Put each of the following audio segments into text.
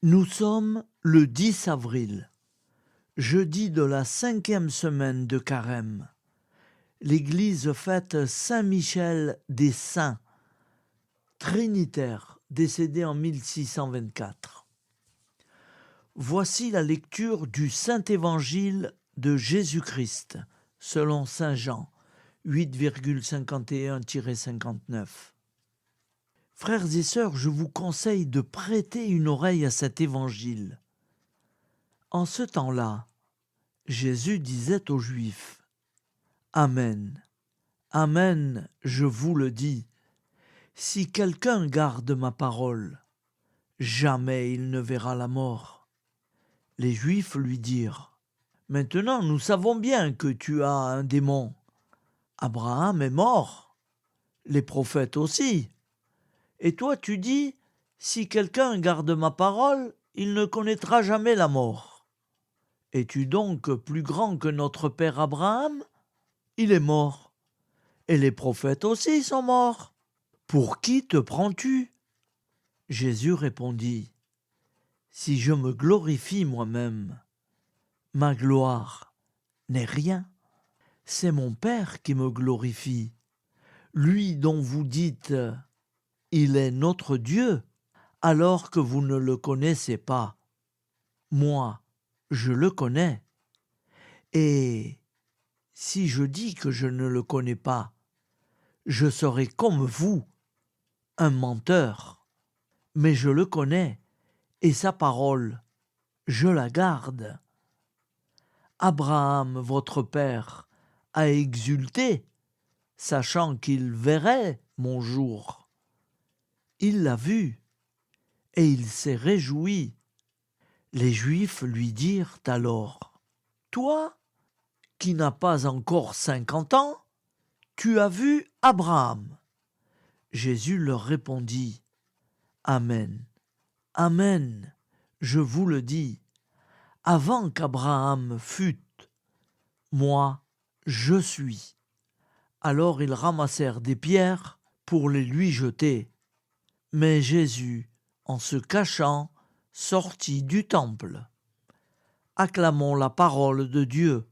Nous sommes le 10 avril, jeudi de la 5e semaine de Carême. L'Église fête Saint Michel des Saints, trinitaire, décédé en 1624. Voici la lecture du Saint-Évangile de Jésus-Christ, selon Saint Jean, 8,51-59. Frères et sœurs, je vous conseille de prêter une oreille à cet évangile. En ce temps-là, Jésus disait aux Juifs : Amen, Amen, je vous le dis, si quelqu'un garde ma parole, jamais il ne verra la mort. Les Juifs lui dirent : Maintenant nous savons bien que tu as un démon. Abraham est mort, les prophètes aussi. Et toi tu dis : si quelqu'un garde ma parole, il ne connaîtra jamais la mort. Es-tu donc plus grand que notre père Abraham ? Il est mort. Et les prophètes aussi sont morts. Pour qui te prends-tu ? Jésus répondit : Si je me glorifie moi-même, ma gloire n'est rien. C'est mon Père qui me glorifie, lui dont vous dites : il est notre Dieu, alors que vous ne le connaissez pas. Moi, je le connais. Et si je dis que je ne le connais pas, je serai comme vous, un menteur. Mais je le connais, et sa parole, je la garde. Abraham, votre père, a exulté, sachant qu'il verrait mon jour. Il l'a vu, et il s'est réjoui. Les Juifs lui dirent alors : Toi, qui n'as pas encore 50 ans, tu as vu Abraham. Jésus leur répondit : Amen, Amen, je vous le dis, avant qu'Abraham fût, moi, je suis. Alors ils ramassèrent des pierres pour les lui jeter. Mais Jésus, en se cachant, sortit du temple. Acclamons la parole de Dieu.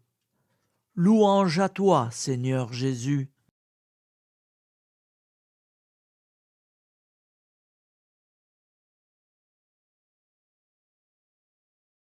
Louange à toi, Seigneur Jésus.